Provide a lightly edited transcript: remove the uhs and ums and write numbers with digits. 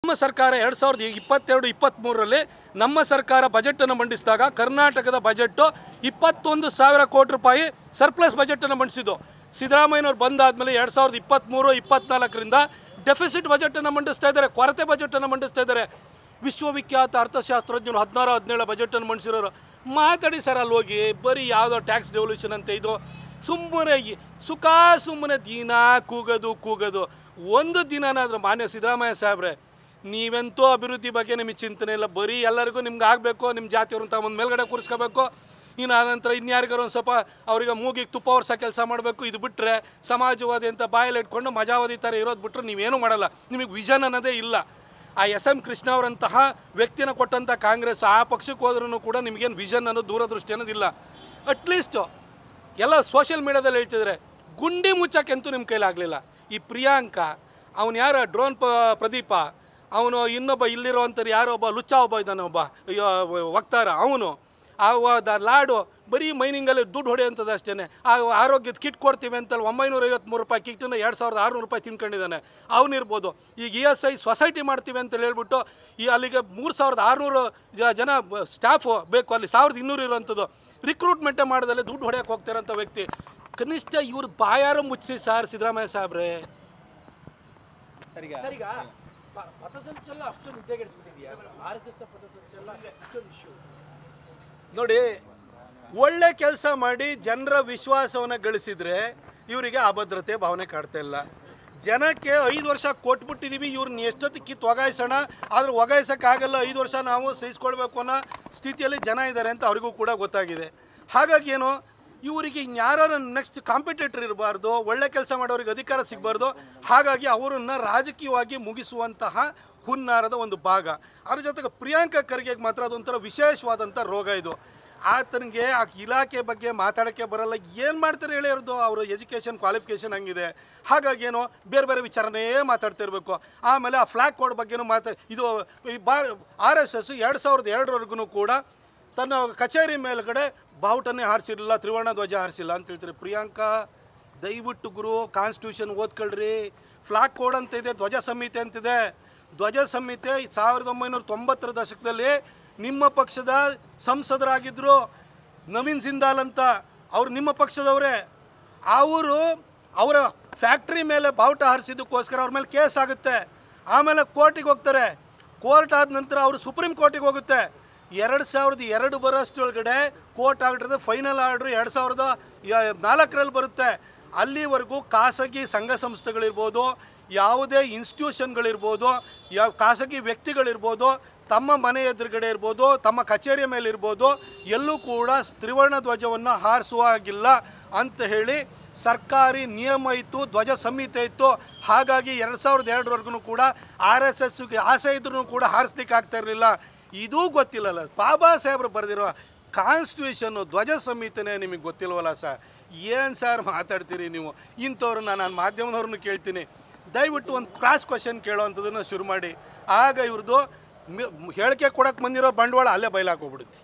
ನಮ್ಮ ಸರ್ಕಾರ 2022-23ರಲ್ಲಿ ನಮ್ಮ ಸರ್ಕಾರ ಬಜೆಟನ್ನು ಮಂಡಿಸಿದಾಗ ಕರ್ನಾಟಕದ ಬಜೆಟ್ಟು 21,000 ಕೋಟಿ ರೂಪಾಯಿ ಸರ್ಪ್ಲಸ್ ಬಜೆಟನ್ನು ಮಂಡಿಸಿದ್ದು. ಸಿದ್ದರಾಮಯ್ಯನವ್ರು ಬಂದಾದಮೇಲೆ 2023-24ರಿಂದ ಡೆಫಿಸಿಟ್ ಬಜೆಟನ್ನು ಮಂಡಿಸ್ತಾ ಇದ್ದಾರೆ, ಕೊರತೆ ಬಜೆಟನ್ನು ಮಂಡಿಸ್ತಾ ಇದ್ದಾರೆ. ವಿಶ್ವವಿಖ್ಯಾತ ಅರ್ಥಶಾಸ್ತ್ರಜ್ಞರು 16-17 ಬಜೆಟನ್ನು ಮಂಡಿಸಿರೋರು. ಮಾತಾಡಿ ಸರ್, ಅಲ್ಲಿ ಹೋಗಿ ಬರೀ ಯಾವುದೋ ಟ್ಯಾಕ್ಸ್ ಡೆವಲ್ಯೂಷನ್ ಅಂತ ಇದು ಸುಮ್ಮನೆ ದಿನ ಕೂಗೋದು. ಒಂದು ದಿನನಾದರೂ ಮಾನ್ಯ ಸಿದ್ದರಾಮಯ್ಯ ಸಾಹೇಬ್ರೆ, ನೀವೆಂತೂ ಅಭಿವೃದ್ಧಿ ಬಗ್ಗೆ ನಿಮಗೆ ಚಿಂತನೆ ಇಲ್ಲ, ಬರೀ ಎಲ್ಲರಿಗೂ ನಿಮ್ಗೆ ಆಗಬೇಕು, ನಿಮ್ಮ ಜಾತಿಯವ್ರನ್ನ ತಗೊಂಡು ಮೇಲ್ಗಡೆ ಕೂರಿಸ್ಕೋಬೇಕು, ಇನ್ನು ಆನಂತರ ಇನ್ಯಾರಿಗಾರು ಒಂದು ಸ್ವಲ್ಪ ಅವರಿಗೆ ಮೂಗಿಗೆ ತುಪ್ಪ ವರ್ಷ ಕೆಲಸ ಮಾಡಬೇಕು. ಇದು ಬಿಟ್ಟರೆ ಸಮಾಜವಾದಿ ಅಂತ ಬಾಯಲ್ಲಿ ಇಟ್ಕೊಂಡು ಮಜಾವಾದಿ ಥರ ಇರೋದು ಬಿಟ್ಟರೆ ನೀವೇನೂ ಮಾಡಲ್ಲ. ನಿಮಗೆ ವಿಷನ್ ಅನ್ನೋದೇ ಇಲ್ಲ. ಆ SM ಕೃಷ್ಣ ಅವರಂತಹ ವ್ಯಕ್ತಿನ ಕೊಟ್ಟಂಥ ಕಾಂಗ್ರೆಸ್ ಆ ಪಕ್ಷಕ್ಕೆ ಹೋದ್ರೂ ಕೂಡ ನಿಮಗೇನು ವಿಷನ್ ಅನ್ನೋದು ದೂರದೃಷ್ಟಿ ಅನ್ನೋದಿಲ್ಲ. ಅಟ್ಲೀಸ್ಟು ಎಲ್ಲ ಸೋಷಿಯಲ್ ಮೀಡಿಯಾದಲ್ಲಿ ಹೇಳ್ತಿದ್ರೆ ಗುಂಡಿ ಮುಚ್ಚಕ್ಕಂತೂ ನಿಮ್ಮ ಕೈಲಾಗಲಿಲ್ಲ. ಈ ಪ್ರಿಯಾಂಕ ಅವನು ಯಾರು ಡ್ರೋನ್ ಪ್ರದೀಪ, ಅವನು ಇನ್ನೊಬ್ಬ ಇಲ್ಲಿರೋವಂಥದ್ದು ಯಾರೋ ಒಬ್ಬ ಲುಚ್ಚ ಒಬ್ಬ ಇದ್ದಾನೆ, ಒಬ್ಬ ವಕ್ತಾರ, ಅವನು ಲಾಡು ಬರೀ ಮೈನಿಂಗಲ್ಲಿ ದುಡ್ಡು ಹೊಡೆಯುವಂಥದ್ದು ಅಷ್ಟೇ. ಆ ಆರೋಗ್ಯದ ಕಿಟ್ ಕೊಡ್ತೀವಿ ಅಂತಲ್ಲಿ 953 ರೂಪಾಯಿ ಕಿಟ್ಟನ್ನು 2,600 ರೂಪಾಯಿ ತಿನ್ಕೊಂಡಿದ್ದಾನೆ, ಅವನಿರ್ಬೋದು. ಈಗ ESI ಸೊಸೈಟಿ ಮಾಡ್ತೀವಿ ಅಂತೇಳಿ ಹೇಳ್ಬಿಟ್ಟು ಅಲ್ಲಿಗೆ 3,600 ಜನ ಸ್ಟಾಫು ಬೇಕು, ಅಲ್ಲಿ 1,200 ಇರೋವಂಥದ್ದು ರಿಕ್ರೂಟ್ಮೆಂಟೇ ಮಾಡೋದಲ್ಲಿ ದುಡ್ಡು ಹೊಡೆಯೋಕೆ ಹೋಗ್ತಿರೋಂಥ ವ್ಯಕ್ತಿ. ಕನಿಷ್ಠ ಇವ್ರ ಬಾಯಾರು ಮುಚ್ಚಿಸಿ ಸಾರ್ ಸಿದ್ದರಾಮಯ್ಯ ಸಾಹೇಬ್ರೆ. ನೋಡಿ, ಒಳ್ಳೆ ಕೆಲಸ ಮಾಡಿ ಜನರ ವಿಶ್ವಾಸವನ್ನು ಗಳಿಸಿದ್ರೆ ಇವರಿಗೆ ಅಭದ್ರತೆ ಭಾವನೆ ಕಾಡ್ತಾ ಇಲ್ಲ. ಜನಕ್ಕೆ 5 ವರ್ಷ ಕೊಟ್ಬಿಟ್ಟಿದ್ದೀವಿ, ಇವ್ರನ್ನ ಎಷ್ಟೊತ್ತಿಗೆ ಕಿತ್ತು ಒಗಾಯಿಸೋಣ, ಆದ್ರೆ ಒಗಾಯಿಸೋಕ್ಕಾಗಲ್ಲ, 5 ವರ್ಷ ನಾವು ಸಹಿಸ್ಕೊಳ್ಬೇಕು ಅನ್ನೋ ಸ್ಥಿತಿಯಲ್ಲಿ ಜನ ಇದ್ದಾರೆ ಅಂತ ಅವ್ರಿಗೂ ಕೂಡ ಗೊತ್ತಾಗಿದೆ. ಹಾಗಾಗಿ ಏನು, ಇವರಿಗೆ ಇನ್ಯಾರು ನೆಕ್ಸ್ಟ್ ಕಾಂಪಿಟೇಟರ್ ಇರಬಾರ್ದು, ಒಳ್ಳೆ ಕೆಲಸ ಮಾಡೋರಿಗೆ ಅಧಿಕಾರ ಸಿಗಬಾರ್ದು. ಹಾಗಾಗಿ ಅವರನ್ನು ರಾಜಕೀಯವಾಗಿ ಮುಗಿಸುವಂತಹ ಹುನ್ನಾರದ ಒಂದು ಭಾಗ. ಅದ್ರ ಜೊತೆಗೆ ಪ್ರಿಯಾಂಕಾ ಖರ್ಗೆಗೆ ಮಾತ್ರ ಅದೊಂಥರ ವಿಶೇಷವಾದಂಥ ರೋಗ ಇದು. ಆತನಿಗೆ ಆ ಇಲಾಖೆ ಬಗ್ಗೆ ಮಾತಾಡೋಕ್ಕೆ ಬರಲ್ಲ. ಏನು ಮಾಡ್ತಾರೆ ಹೇಳಿರೋದು, ಅವರು ಎಜುಕೇಷನ್ ಕ್ವಾಲಿಫಿಕೇಷನ್ ಹಂಗಿದೆ. ಹಾಗಾಗಿ ಏನೋ ಬೇರೆ ಬೇರೆ ವಿಚಾರನೇ ಮಾತಾಡ್ತಿರ್ಬೇಕು. ಆಮೇಲೆ ಆ ಫ್ಲ್ಯಾಗ್ ಕೋಡ್ ಬಗ್ಗೆನೂ ಇದು RSS 2002ವರೆಗೂ ಕೂಡ ತನ್ನ ಕಚೇರಿ ಮೇಲ್ಗಡೆ ಬಾವುಟನ್ನೇ ಹಾರಿಸಿರಲಿಲ್ಲ, ತ್ರಿವರ್ಣ ಧ್ವಜ ಹಾರಿಸಿಲ್ಲ ಅಂತ ಹೇಳ್ತಾರೆ. ಪ್ರಿಯಾಂಕಾ, ದಯವಿಟ್ಟು ಗುರು ಕಾನ್ಸ್ಟಿಟ್ಯೂಷನ್ ಓದ್ಕೊಳ್ರಿ. ಫ್ಲ್ಯಾಗ್ ಕೋಡ್ ಅಂತ ಇದೆ, ಧ್ವಜ ಸಂಹಿತೆ ಅಂತಿದೆ. ಧ್ವಜ ಸಂಹಿತೆ 1990ರ ದಶಕದಲ್ಲಿ ನಿಮ್ಮ ಪಕ್ಷದ ಸಂಸದರಾಗಿದ್ದರು ನವೀನ್ ಜಿಂದಾಲ್ ಅಂತ, ಅವರು ನಿಮ್ಮ ಪಕ್ಷದವರೇ. ಅವರ ಫ್ಯಾಕ್ಟ್ರಿ ಮೇಲೆ ಬಾವುಟ ಹಾರಿಸಿದ್ದಕ್ಕೋಸ್ಕರ ಅವ್ರ ಮೇಲೆ ಕೇಸ್ ಆಗುತ್ತೆ. ಆಮೇಲೆ ಕೋರ್ಟಿಗೆ ಹೋಗ್ತಾರೆ. ಕೋರ್ಟ್ ಆದ ನಂತರ ಅವರು ಸುಪ್ರೀಂ ಕೋರ್ಟಿಗೆ ಹೋಗುತ್ತೆ. 2002 ಬರೋಷ್ಟೊಳಗಡೆ ಕೋರ್ಟ್ ಆರ್ಡ್ರದ ಫೈನಲ್ ಆರ್ಡ್ರ್ 2004ರಲ್ಲಿ ಬರುತ್ತೆ. ಅಲ್ಲಿವರೆಗೂ ಖಾಸಗಿ ಸಂಘ ಸಂಸ್ಥೆಗಳಿರ್ಬೋದು, ಯಾವುದೇ ಇನ್ಸ್ಟಿಟ್ಯೂಷನ್ಗಳಿರ್ಬೋದು, ಖಾಸಗಿ ವ್ಯಕ್ತಿಗಳಿರ್ಬೋದು, ತಮ್ಮ ಮನೆ ಎದುರುಗಡೆ ಇರ್ಬೋದು, ತಮ್ಮ ಕಚೇರಿಯ ಮೇಲೆ ಇರ್ಬೋದು, ಎಲ್ಲೂ ಕೂಡ ತ್ರಿವರ್ಣ ಧ್ವಜವನ್ನು ಹಾರಿಸುವ ಹಾಗಿಲ್ಲ ಅಂತ ಹೇಳಿ ಸರ್ಕಾರಿ ನಿಯಮ ಇತ್ತು, ಧ್ವಜ ಸಂಹಿತೆ ಇತ್ತು. ಹಾಗಾಗಿ 2002ವರೆಗೂ ಕೂಡ RSSಗೆ ಆಸೆ ಇದ್ರೂ ಕೂಡ ಹಾರಿಸ್ಲಿಕ್ಕೆ ಆಗ್ತಾ ಇರಲಿಲ್ಲ. ಇದೂ ಗೊತ್ತಿಲ್ಲಲ್ಲ. ಬಾಬಾ ಸಾಹೇಬ್ರು ಬರೆದಿರೋ ಕಾನ್ಸ್ಟಿಟ್ಯೂಷನ್ನು ಧ್ವಜ ಸಂಹಿತೆನೇ ನಿಮಗೆ ಗೊತ್ತಿಲ್ವಲ್ಲ ಸರ್? ಏನು ಸರ್ ಮಾತಾಡ್ತೀರಿ ನೀವು? ಇಂಥವ್ರನ್ನ ನಾನು ಮಾಧ್ಯಮದವ್ರನ್ನ ಕೇಳ್ತೀನಿ, ದಯವಿಟ್ಟು ಒಂದು ಕ್ರಾಸ್ ಕ್ವಶನ್ ಕೇಳೋವಂಥದ್ದನ್ನು ಶುರು ಮಾಡಿ. ಆಗ ಇವ್ರದ್ದು ಹೇಳಿಕೆ ಕೊಡೋಕ್ಕೆ ಬಂದಿರೋ ಬಂಡವಾಳ ಅಲ್ಲೇ ಬಯಲಾಗೋಗ್ಬಿಡುತ್ತೆ.